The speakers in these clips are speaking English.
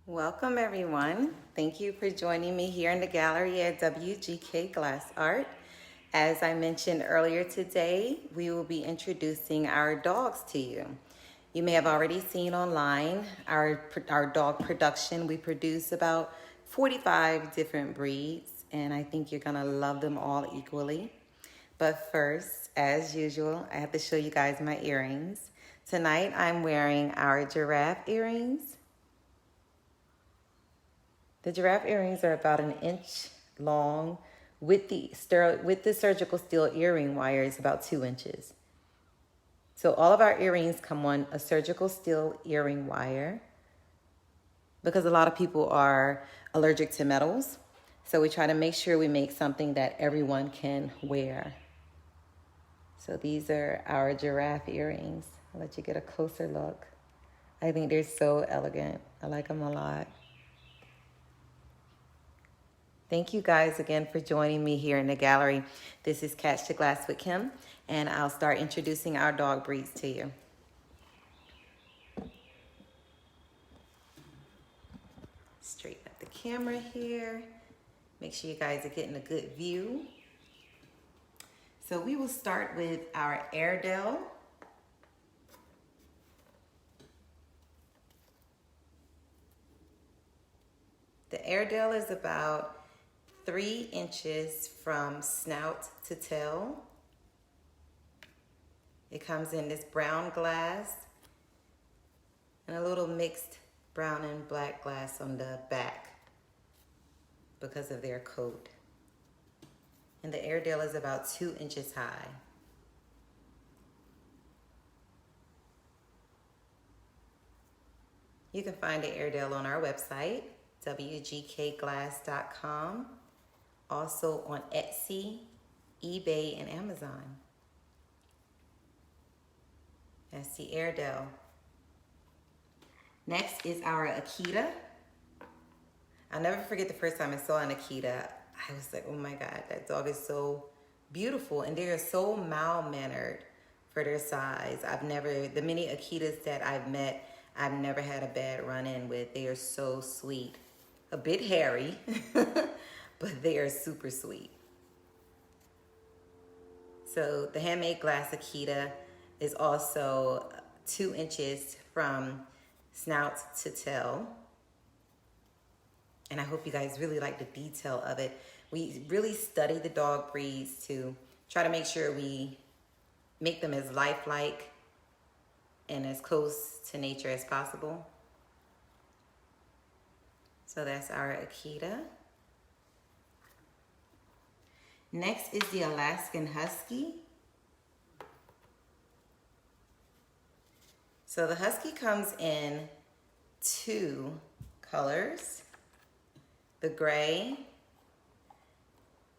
Welcome everyone. Thank you for joining me here in the gallery at WGK Glass Art. As I mentioned earlier today, we will be introducing our dogs to you. You may have already seen online our dog production. We produce about 45 different breeds, and I think you're gonna love them all equally. But first, as usual, I have to show you guys my earrings. Tonight I'm wearing our giraffe earrings. The giraffe earrings are about an inch long with the surgical steel earring wire is about 2 inches. So all of our earrings come on a surgical steel earring wire because a lot of people are allergic to metals. So we try to make sure we make something that everyone can wear. So these are our giraffe earrings. I'll let you get a closer look. I think they're so elegant. I like them a lot. Thank you guys again for joining me here in the gallery. This is Catch the Glass with Kim, and I'll start introducing our dog breeds to you. Straighten up the camera here. Make sure you guys are getting a good view. So we will start with our Airedale. The Airedale is about 3 inches from snout to tail. It comes in this brown glass and a little mixed brown and black glass on the back because of their coat. And the Airedale is about 2 inches high. You can find the Airedale on our website, wgkglass.com. Also on Etsy, eBay, and Amazon. That's the Airedale. Next is our Akita. I'll never forget the first time I saw an Akita. I was like, oh my God, that dog is so beautiful. And they are so mild-mannered for their size. The many Akitas that I've met, I've never had a bad run-in with. They are so sweet. A bit hairy, but they are super sweet. So the handmade glass Akita is also 2 inches from snout to tail. And I hope you guys really like the detail of it. We really study the dog breeds to try to make sure we make them as lifelike and as close to nature as possible. So that's our Akita. Next is the Alaskan Husky. So the Husky comes in 2 colors, the gray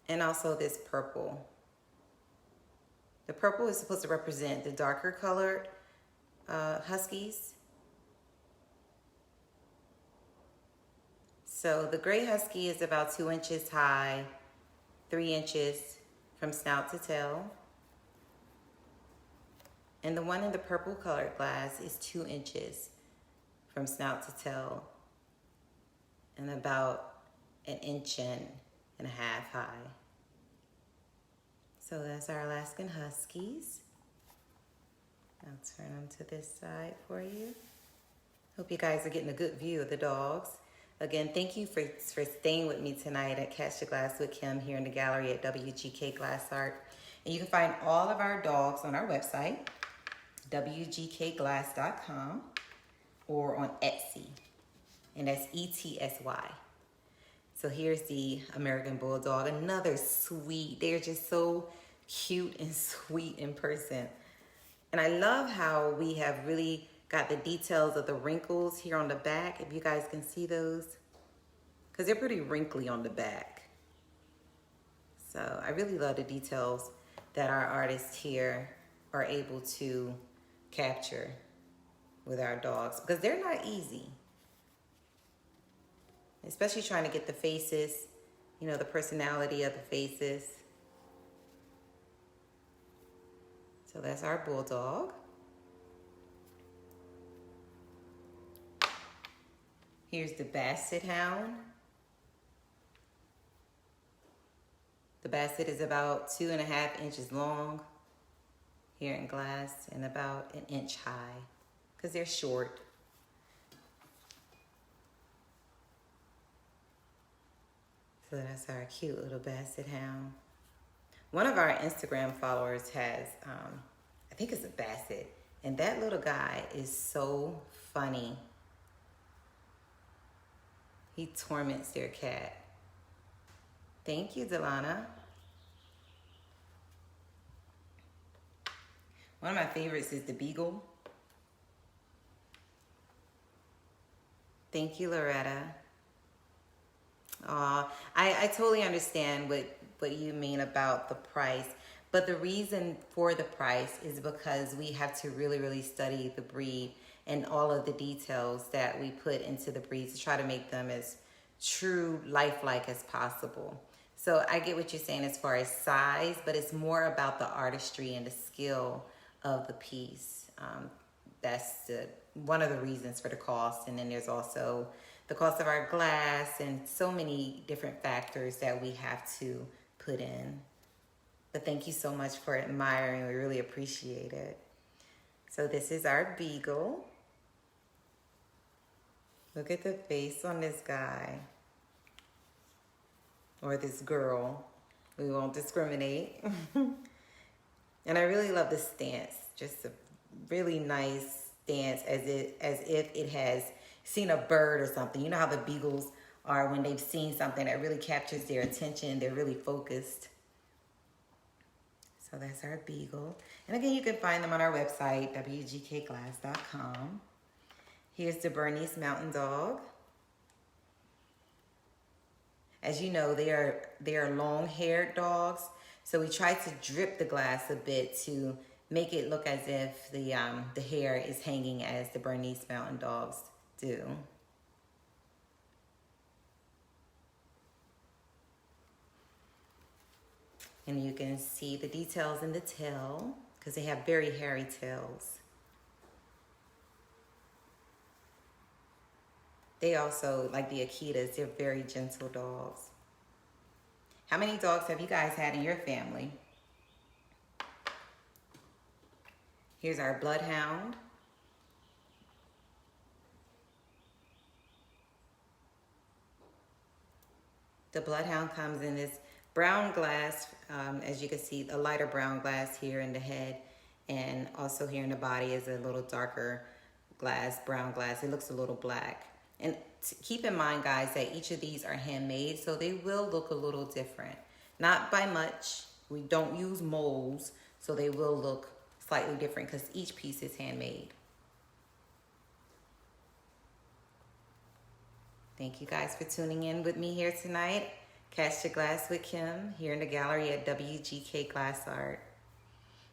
and also this purple. The purple is supposed to represent the darker colored Huskies. So the gray Husky is about 2 inches high, 3 inches from snout to tail. And the one in the purple colored glass is 2 inches from snout to tail and about 1.5 inches high. So that's our Alaskan Huskies. I'll turn them to this side for you. Hope you guys are getting a good view of the dogs. Again, thank you for staying with me tonight at Catch the Glass with Kim here in the gallery at WGK Glass Art. And you can find all of our dogs on our website, wgkglass.com, or on Etsy, and that's ETSY. So here's the American Bulldog, another sweet. They're just so cute and sweet in person. And I love how we have really got the details of the wrinkles here on the back, if you guys can see those, because they're pretty wrinkly on the back. So I really love the details that our artists here are able to capture with our dogs, because they're not easy. Especially trying to get the faces, the personality of the faces. So that's our Bulldog. Here's the Basset Hound. The Basset is about 2.5 inches long here in glass and about 1 inch high because they're short. So that's our cute little Basset Hound. One of our Instagram followers has, I think it's a Basset, and that little guy is so funny. He torments their cat. Thank you, Delana. One of my favorites is the Beagle. Thank you, Loretta. I totally understand what you mean about the price, but the reason for the price is because we have to really, really study the breed and all of the details that we put into the breeds to try to make them as true, lifelike as possible. So I get what you're saying as far as size, but it's more about the artistry and the skill of the piece. That's one of the reasons for the cost. And then there's also the cost of our glass and so many different factors that we have to put in. But thank you so much for admiring. We really appreciate it. So this is our Beagle. Look at the face on this guy. Or this girl. We won't discriminate. And I really love the stance. Just a really nice stance as if it has seen a bird or something. You know how the Beagles are when they've seen something that really captures their attention. They're really focused. So that's our Beagle. And again, you can find them on our website, wgkglass.com. Here's the Bernese Mountain Dog. As you know, they are long-haired dogs. So we try to drip the glass a bit to make it look as if the hair is hanging as the Bernese Mountain Dogs do. And you can see the details in the tail because they have very hairy tails. They also, like the Akitas, they're very gentle dogs. How many dogs have you guys had in your family? Here's our Bloodhound. The Bloodhound comes in this brown glass, as you can see, a lighter brown glass here in the head, and also here in the body is a little darker glass, brown glass. It looks a little black. And keep in mind, guys, that each of these are handmade, so they will look a little different. Not by much. We don't use molds, so they will look slightly different because each piece is handmade. Thank you guys for tuning in with me here tonight. Catch the Glass with Kim here in the gallery at WGK Glass Art.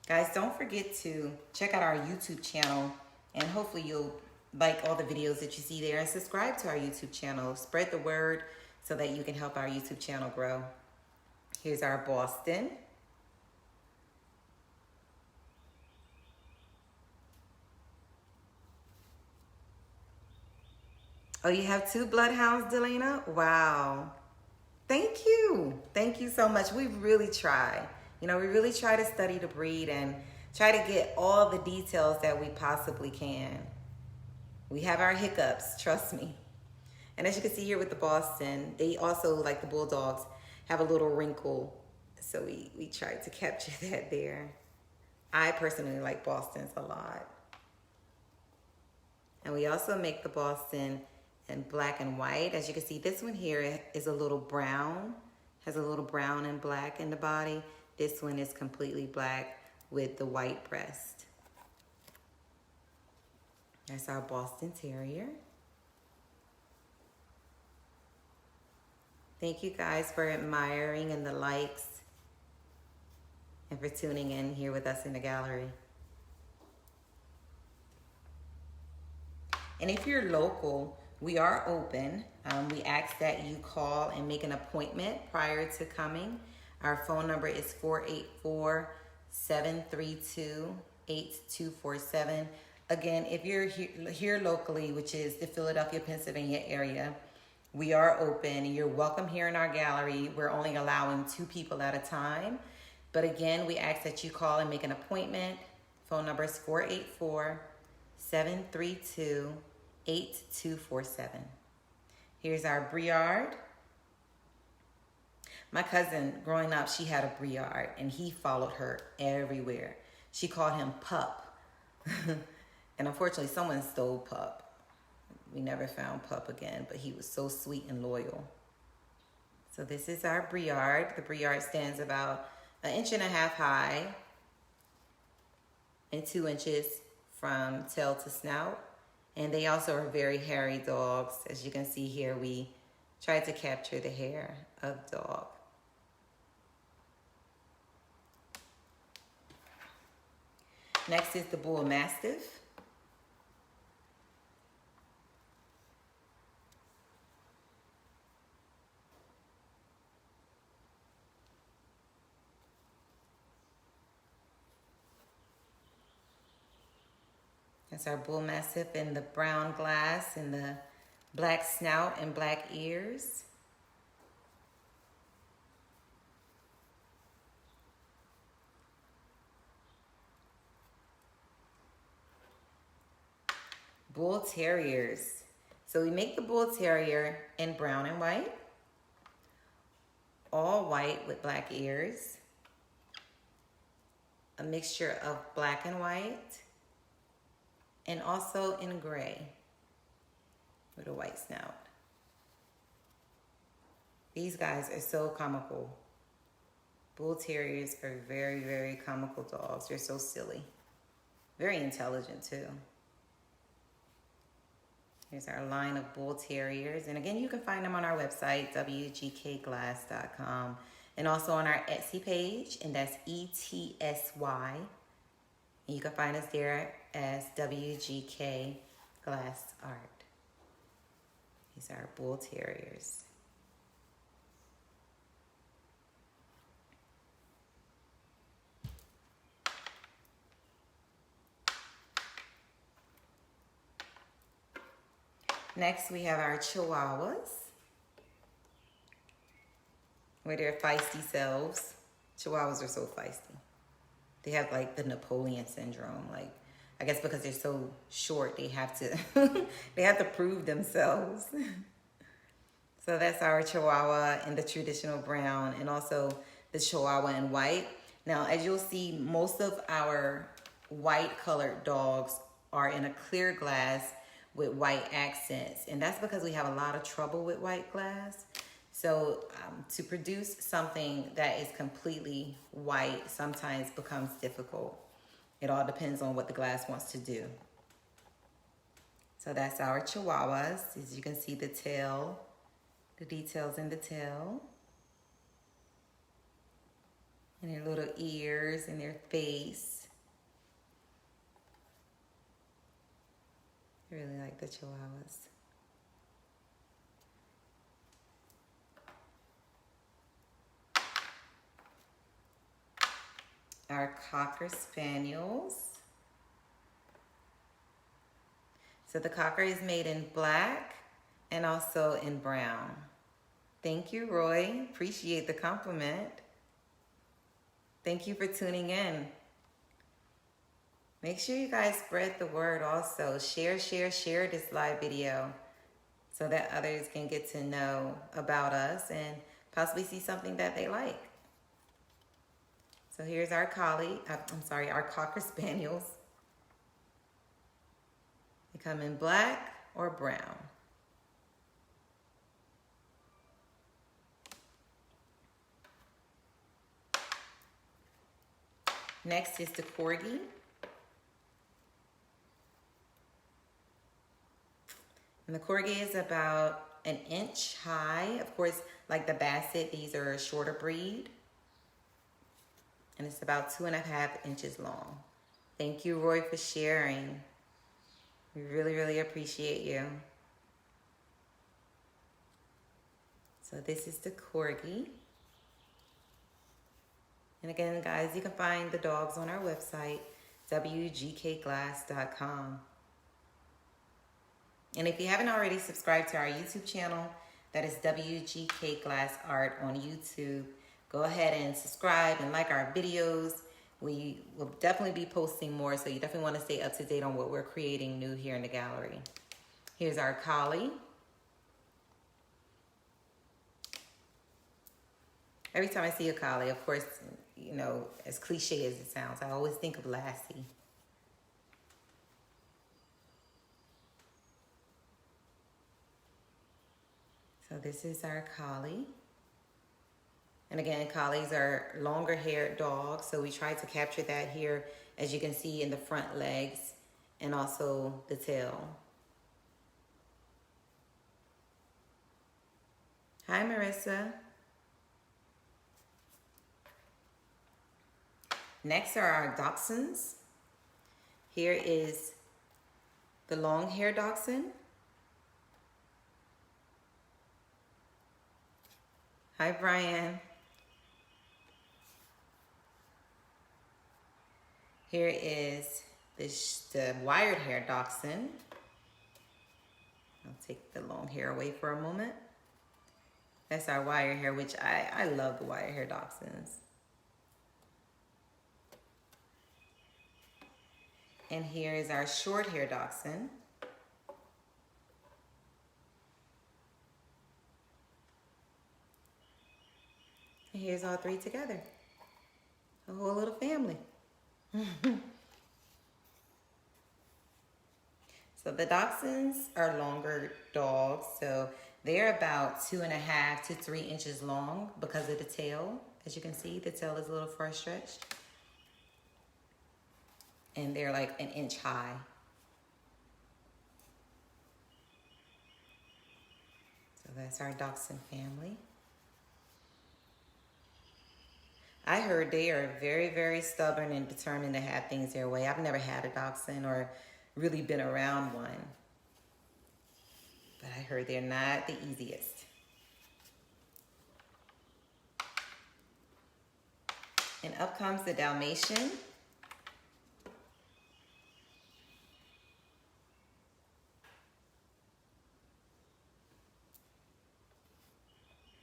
Guys, don't forget to check out our YouTube channel, and hopefully you'll like all the videos that you see there and subscribe to our YouTube channel. Spread the word so that you can help our YouTube channel grow. Here's our Boston. Oh, you have 2 Bloodhounds, Delana? Wow. Thank you. Thank you so much. We really try. You know, we really try to study the breed and try to get all the details that we possibly can. We have our hiccups, trust me. And as you can see here with the Boston, they also, like the Bulldogs, have a little wrinkle. So we tried to capture that there. I personally like Bostons a lot. And we also make the Boston in black and white. As you can see, this one here is a little brown, has a little brown and black in the body. This one is completely black with the white breast. That's our Boston Terrier. Thank you guys for admiring and the likes and for tuning in here with us in the gallery. And if you're local, we are open. We ask that you call and make an appointment prior to coming. Our phone number is 484-732-8247. Again, if you're here locally, which is the Philadelphia, Pennsylvania area, we are open. You're welcome here in our gallery. We're only allowing 2 people at a time. But again, we ask that you call and make an appointment. Phone number is 484-732-8247. Here's our Briard. My cousin, growing up, she had a Briard, and he followed her everywhere. She called him Pup. And unfortunately, someone stole Pup. We never found Pup again, but he was so sweet and loyal. So this is our Briard. The Briard stands about 1.5 inches high and 2 inches from tail to snout. And they also are very hairy dogs. As you can see here, we tried to capture the hair of the dog. Next is the Bull Mastiff. That's our Bull Mastiff in the brown glass and the black snout and black ears. Bull Terriers. So we make the Bull Terrier in brown and white, all white with black ears, a mixture of black and white, and also in gray with a white snout. These guys are so comical. Bull Terriers are very, very comical dogs. They're so silly. Very intelligent too. Here's our line of Bull Terriers. And again, you can find them on our website, wgkglass.com, and also on our Etsy page, and that's ETSY. And you can find us there as WGK Glass Art. These are Bull Terriers. Next, we have our Chihuahuas, with their feisty selves. Chihuahuas are so feisty. They have like the Napoleon syndrome. Like, I guess because they're so short, they have to they have to prove themselves. So that's our Chihuahua in the traditional brown, and also the Chihuahua in white. Now, as you'll see, most of our white colored dogs are in a clear glass with white accents, and that's because we have a lot of trouble with white glass. So to produce something that is completely white sometimes becomes difficult. It all depends on what the glass wants to do. So that's our Chihuahuas. As you can see, the tail, the details in the tail, and their little ears and their face. I really like the Chihuahuas. Our Cocker Spaniels. So the Cocker is made in black and also in brown. Thank you, Roy. Appreciate the compliment. Thank you for tuning in. Make sure you guys spread the word also. Share this live video so that others can get to know about us and possibly see something that they like. So here's our our Cocker Spaniels. They come in black or brown. Next is the Corgi. And the Corgi is about an inch high. Of course, like the Basset, these are a shorter breed. And it's about 2.5 inches long. Thank you, Roy, for sharing. We really, really appreciate you. So this is the Corgi. And again, guys, you can find the dogs on our website, wgkglass.com. And if you haven't already subscribed to our YouTube channel, that is WGK Glass Art on YouTube. Go ahead and subscribe and like our videos. We will definitely be posting more, so you definitely want to stay up to date on what we're creating new here in the gallery. Here's our collie. Every time I see a collie, of course, you know, as cliche as it sounds, I always think of Lassie. So this is our collie. And again, collies are longer haired dogs, so we try to capture that here, as you can see in the front legs and also the tail. Hi, Marissa. Next are our dachshunds. Here is the long-haired dachshund. Hi, Brian. Here is the wire-haired dachshund. I'll take the long hair away for a moment. That's our wire hair, which I love the wire hair dachshunds. And here is our short hair dachshund. And here's all three together. A whole little family. So the dachshunds are longer dogs, so they're about 2.5 to 3 inches long because of the tail. As you can see, the tail is a little far stretched. And they're like 1 inch high. So that's our dachshund family. I heard they are very, very stubborn and determined to have things their way. I've never had a dachshund or really been around one. But I heard they're not the easiest. And up comes the Dalmatian.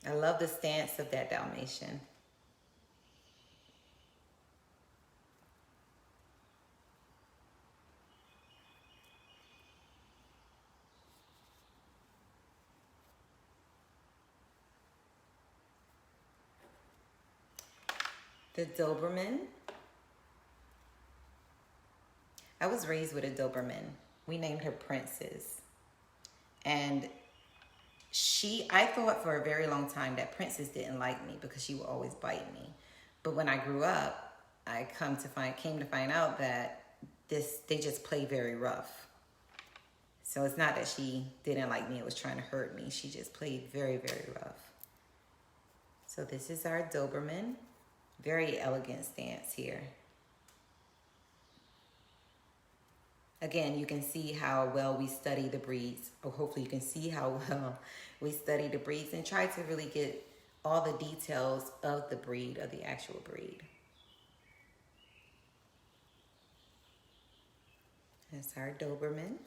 I love the stance of that Dalmatian. The Doberman. I was raised with a Doberman. We named her Princess. And I thought for a very long time that Princess didn't like me because she would always bite me. But when I grew up, I came to find out that they just play very rough. So it's not that she didn't like me, it was trying to hurt me. She just played very, very rough. So this is our Doberman. Very elegant stance here. Again, you can see how well we study the breeds, or hopefully you can see how well we study the breeds and try to really get all the details of the breed, of the actual breed. That's our Doberman.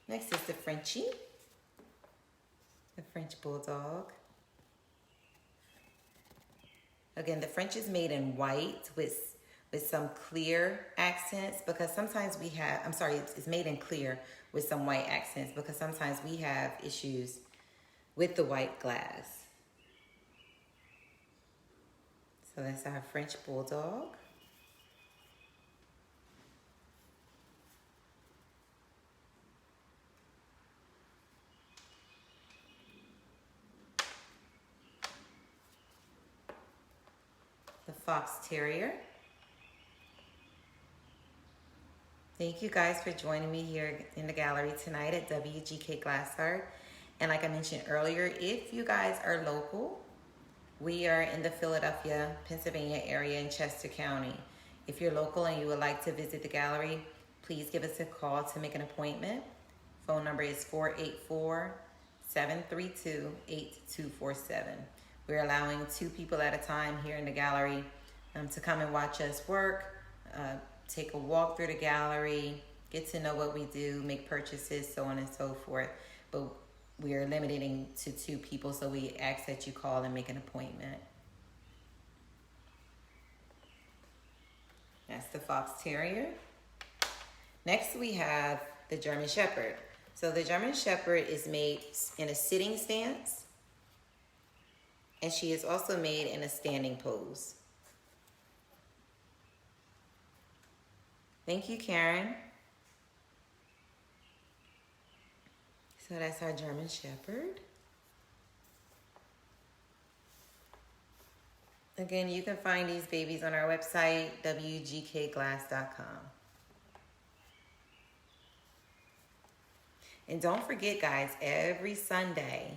Next is the Frenchie, the French Bulldog. Again, the French is made in white with some clear accents, because sometimes we have, it's made in clear with some white accents because sometimes we have issues with the white glass. So that's our French Bulldog. The Fox Terrier. Thank you guys for joining me here in the gallery tonight at WGK Glass Art. And like I mentioned earlier, if you guys are local, we are in the Philadelphia, Pennsylvania area in Chester County. If you're local and you would like to visit the gallery, please give us a call to make an appointment. Phone number is 484-732-8247. We're allowing 2 people at a time here in the gallery to come and watch us work. take a walk through the gallery, get to know what we do, make purchases, so on and so forth. But we are limiting to 2 people, so we ask that you call and make an appointment. That's the Fox Terrier. Next we have the German Shepherd. So the German Shepherd is made in a sitting stance, and she is also made in a standing pose. Thank you, Karen. So that's our German Shepherd. Again, you can find these babies on our website, wgkglass.com. And don't forget, guys, every Sunday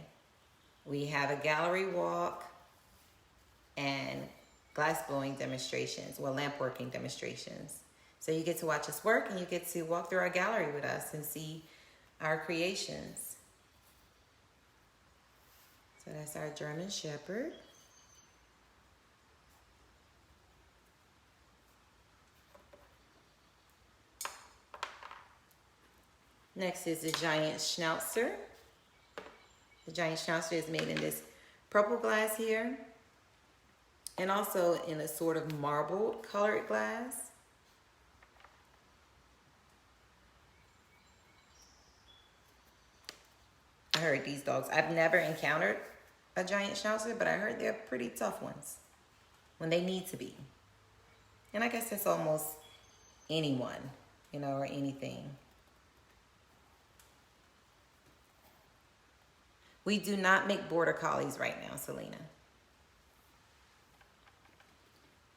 we have a gallery walk and glass blowing demonstrations, well, lamp working demonstrations. So you get to watch us work and you get to walk through our gallery with us and see our creations. So that's our German Shepherd. Next is the Giant Schnauzer. The Giant Schnauzer is made in this purple glass here, and also in a sort of marbled colored glass. I heard these dogs, I've never encountered a Giant Schnauzer, but I heard they're pretty tough ones when they need to be. And I guess that's almost anyone, you know, or anything. We do not make border collies right now, Selena.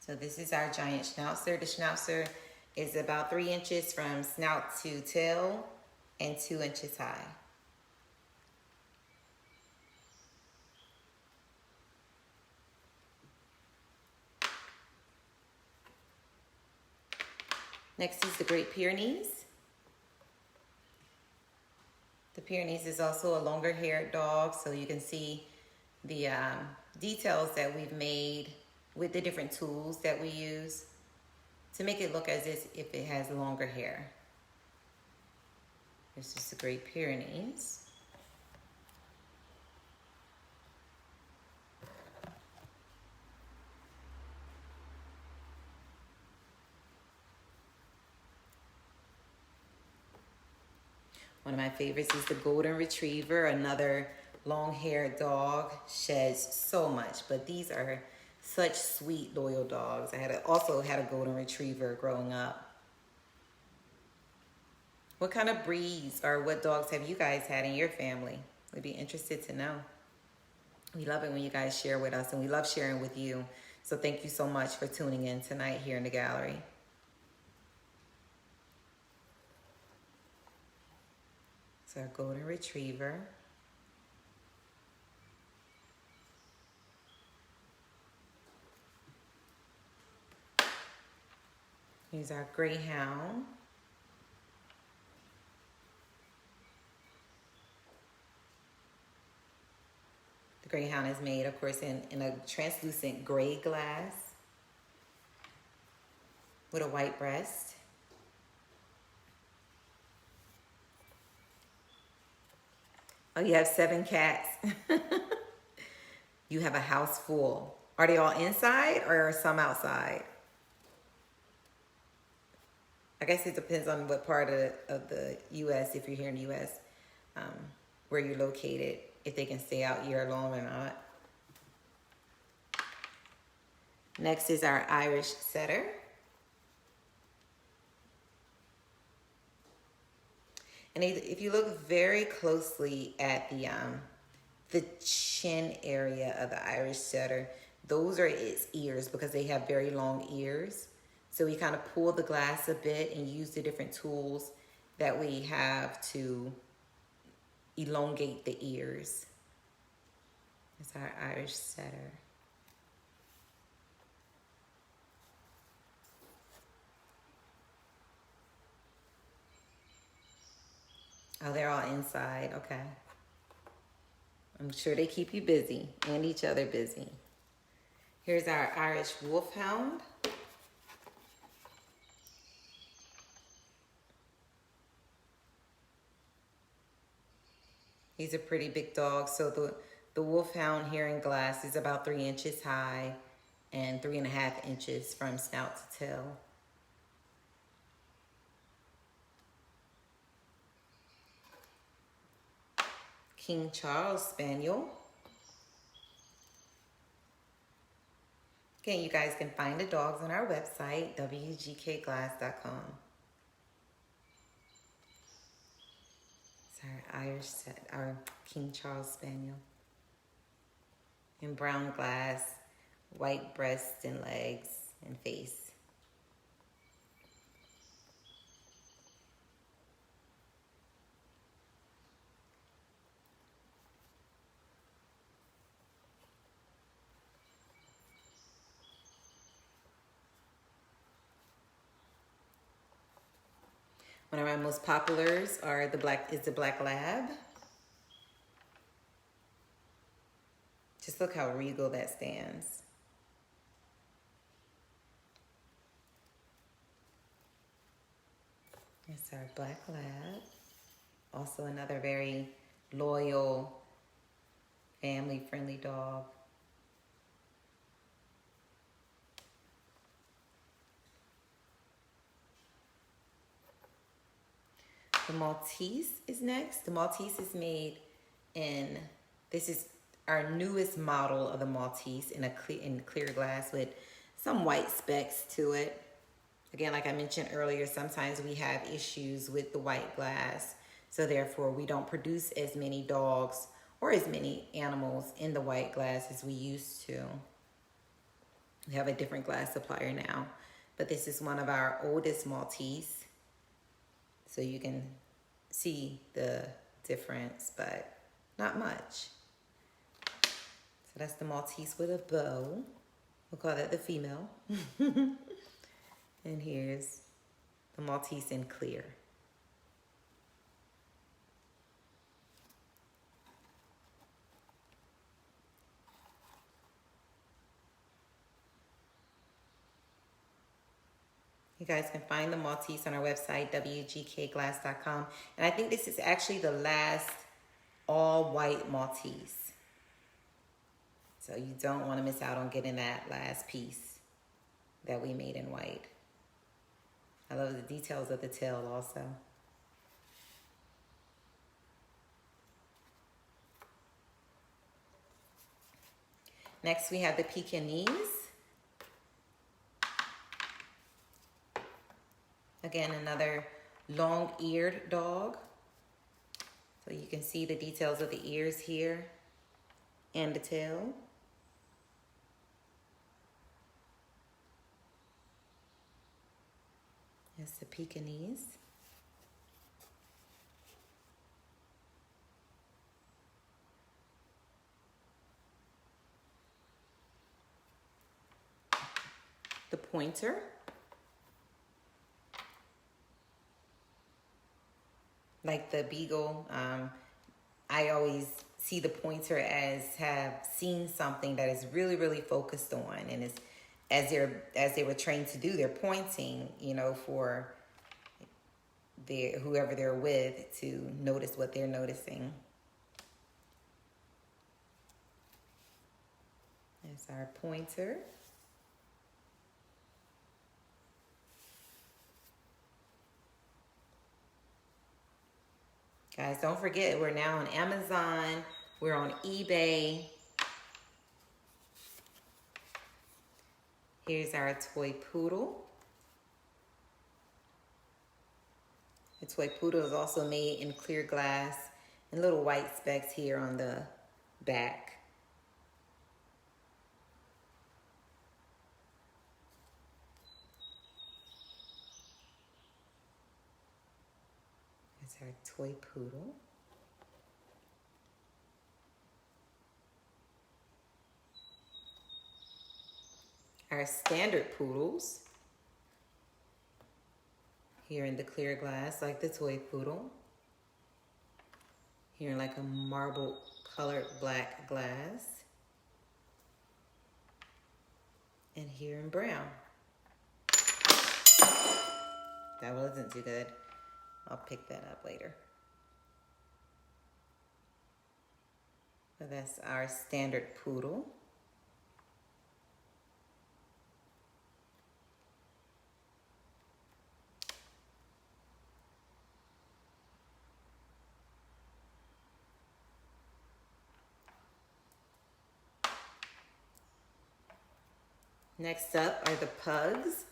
So this is our Giant Schnauzer. The Schnauzer is about 3 inches from snout to tail and 2 inches high. Next is the Great Pyrenees. The Pyrenees is also a longer haired dog, so you can see the details that we've made with the different tools that we use to make it look as if it has longer hair. This is the Great Pyrenees. One of my favorites is the Golden Retriever, another long-haired dog. Sheds so much, but these are such sweet, loyal dogs. I also had a Golden Retriever growing up. What kind of breeds or what dogs have you guys had in your family? We'd be interested to know. We love it when you guys share with us, and we love sharing with you. So thank you so much for tuning in tonight here in the gallery. It's our Golden Retriever. Here's our Greyhound. The Greyhound is made, of course, in a translucent gray glass with a white breast. Oh, you have 7 cats. You have a house full. Are they all inside or are some outside? I guess it depends on what part of the U.S., if you're here in the U.S., where you're located, if they can stay out year long or not. Next is our Irish Setter. And if you look very closely at the chin area of the Irish Setter, those are its ears because they have very long ears. So we kind of pull the glass a bit and use the different tools that we have to elongate the ears. That's our Irish Setter. Oh, they're all inside. Okay. I'm sure they keep you busy and each other busy. Here's our Irish Wolfhound. He's a pretty big dog. So the Wolfhound here in glass is about 3 inches high and 3.5 inches from snout to tail. King Charles Spaniel. Again, you guys can find the dogs on our website, wgkglass.com. It's our King Charles Spaniel. In brown glass, white breasts and legs and face. One of our most populars is the Black Lab. Just look how regal that stands. It's our Black Lab. Also another very loyal, family-friendly dog. The Maltese is next. The Maltese is made in, this is our newest model of the Maltese in clear glass with some white specks to it. Again, like I mentioned earlier, sometimes we have issues with the white glass. So therefore we don't produce as many dogs or as many animals in the white glass as we used to. We have a different glass supplier now, but this is one of our oldest Maltese. So you can see the difference, but not much. So that's the Maltese with a bow. We'll call that the female. And here's the Maltese in clear. You guys can find the Maltese on our website, wgkglass.com. And I think this is actually the last all-white Maltese. So you don't want to miss out on getting that last piece that we made in white. I love the details of the tail also. Next, we have the Pekingese. Again, another long-eared dog. So you can see the details of the ears here and the tail. That's the Pekingese. The Pointer. Like the Beagle, I always see the Pointer as have seen something that is really, really focused on, and is as they were trained to do, they're pointing, you know, for whoever they're with to notice what they're noticing. There's our Pointer. Guys, don't forget, we're now on Amazon. We're on eBay. Here's our toy poodle. The toy poodle is also made in clear glass and little white specks here on the back. That's our toy poodle. Our standard poodles, here in the clear glass, like the toy poodle. Here in like a marble colored black glass. And here in brown. That wasn't too good. I'll pick that up later. that's our standard poodle. Next up are the pugs.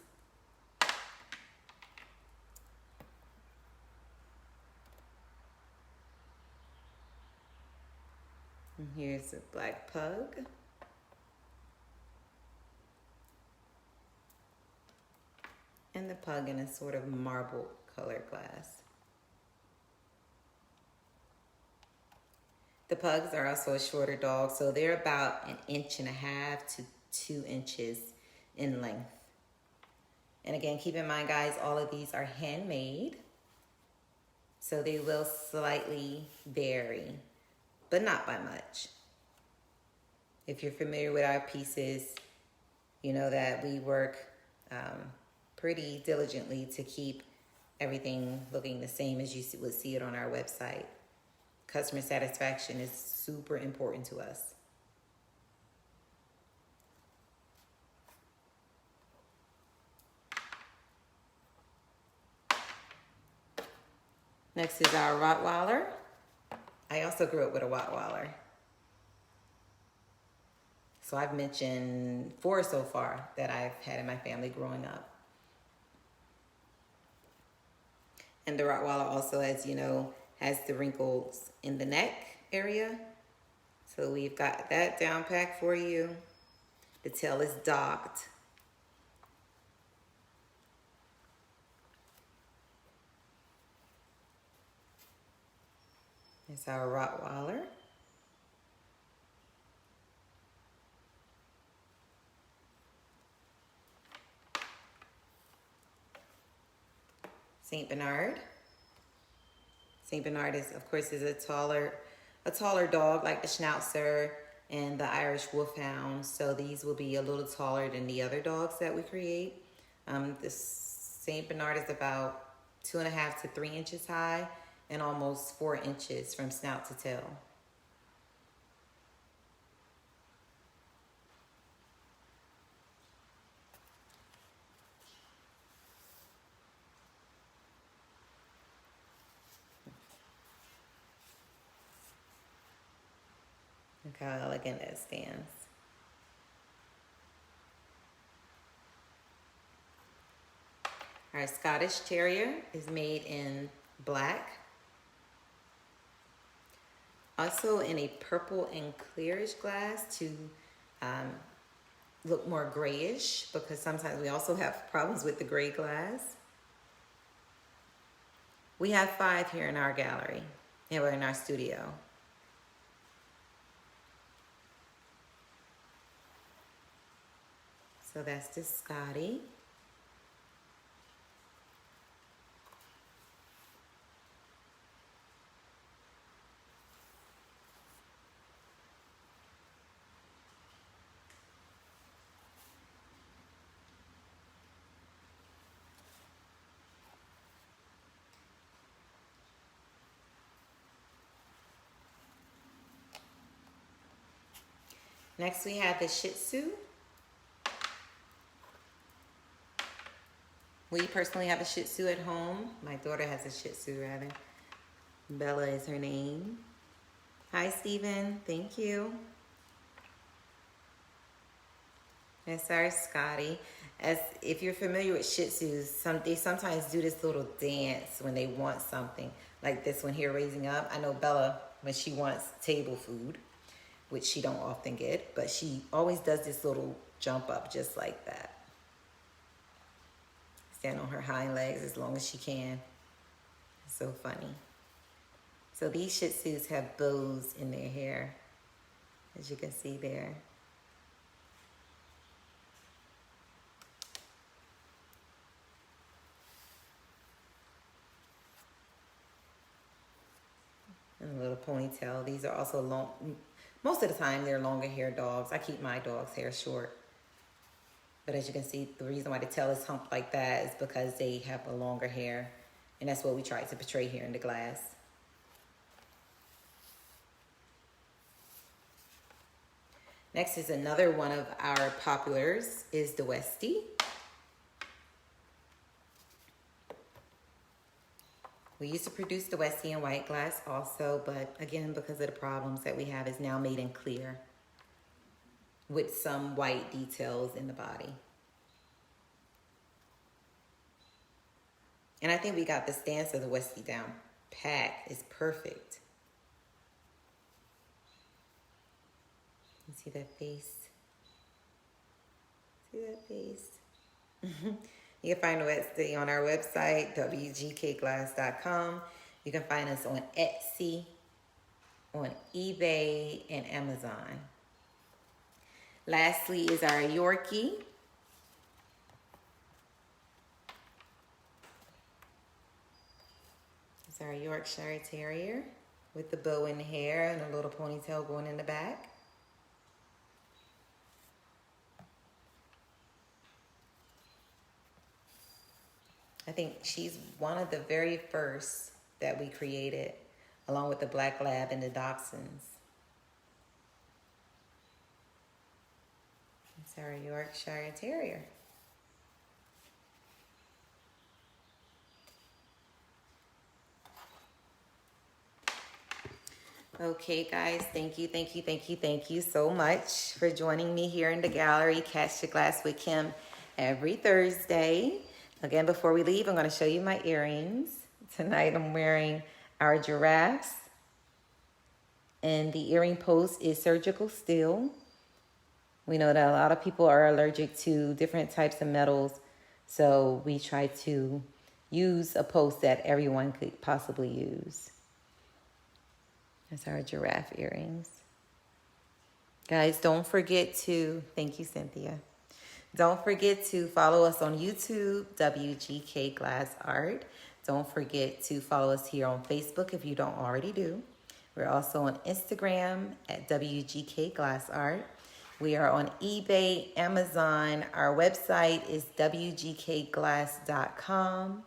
And here's a black pug. And the pug in a sort of marble color glass. The pugs are also a shorter dog, so they're about 1.5 inches to 2 inches in length. And again, keep in mind, guys, all of these are handmade, so they will slightly vary, but not by much. If you're familiar with our pieces, you know that we work pretty diligently to keep everything looking the same as you would see it on our website. Customer satisfaction is super important to us. Next is our Rottweiler. I also grew up with a Rottweiler. So I've mentioned 4 so far that I've had in my family growing up. And the Rottweiler also, as you know, has the wrinkles in the neck area. So we've got that down pat for you. The tail is docked. It's our Rottweiler. Saint Bernard. Saint Bernard is, of course, is a taller dog like the Schnauzer and the Irish Wolfhound. So these will be a little taller than the other dogs that we create. The Saint Bernard is about 2.5 to 3 inches high and almost 4 inches from snout to tail. Look how elegant that stands. Our Scottish Terrier is made in black. Also in a purple and clearish glass to look more grayish, because sometimes we also have problems with the gray glass. We have 5 here in our gallery, and we're in our studio. So that's the Scotty. Next we have the Shih Tzu. We personally have a Shih Tzu at home. My daughter has a Shih Tzu, rather. Bella is her name. Hi, Stephen. Thank you. That's our Scotty. As if you're familiar with Shih Tzus, they sometimes do this little dance when they want something. Like this one here, raising up. I know Bella, when she wants table food, which she don't often get, but she always does this little jump up just like that. Stand on her hind legs as long as she can. It's so funny. So these Shih Tzus have bows in their hair, as you can see there. And a little ponytail. These are also long. Most of the time, they're longer hair dogs. I keep my dog's hair short. But as you can see, the reason why the tail is humped like that is because they have a longer hair. And that's what we try to portray here in the glass. Next is another one of our populars is the Westie. We used to produce the Westie in white glass also, but again, because of the problems that we have, it's now made in clear with some white details in the body. And I think we got the stance of the Westie down pat. It's perfect. You see that face? See that face? You can find the Westie on our website, wgkglass.com. You can find us on Etsy, on eBay, and Amazon. Lastly is our Yorkie. It's our Yorkshire Terrier with the bow in the hair and a little ponytail going in the back. I think she's one of the very first that we created, along with the Black Lab and the Dachshunds. It's our Yorkshire Terrier. Okay, guys, thank you so much for joining me here in the gallery. Catch the Glass with Kim every Thursday. Again, before we leave, I'm going to show you my earrings. Tonight I'm wearing our giraffes. And the earring post is surgical steel. We know that a lot of people are allergic to different types of metals. So we try to use a post that everyone could possibly use. That's our giraffe earrings. Guys, don't forget to, thank you, Cynthia. Don't forget to follow us on YouTube, WGK Glass Art. Don't forget to follow us here on Facebook if you don't already do. We're also on Instagram at WGK Glass Art. We are on eBay, Amazon. Our website is wgkglass.com.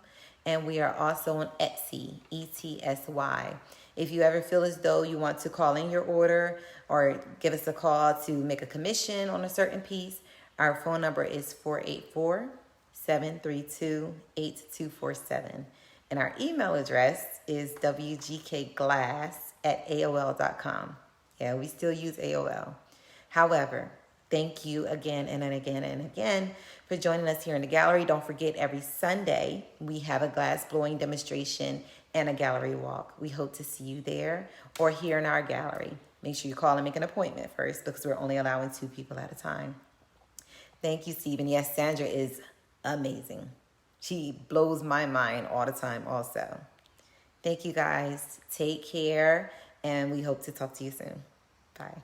And we are also on Etsy, ETSY. If you ever feel as though you want to call in your order or give us a call to make a commission on a certain piece, our phone number is 484-732-8247. And our email address is wgkglass@aol.com. Yeah, we still use AOL. However, thank you again and again for joining us here in the gallery. Don't forget, every Sunday, we have a glass blowing demonstration and a gallery walk. We hope to see you there or here in our gallery. Make sure you call and make an appointment first because we're only allowing 2 people at a time. Thank you, Stephen. Yes, Sandra is amazing. She blows my mind all the time also. Thank you, guys. Take care, and we hope to talk to you soon. Bye.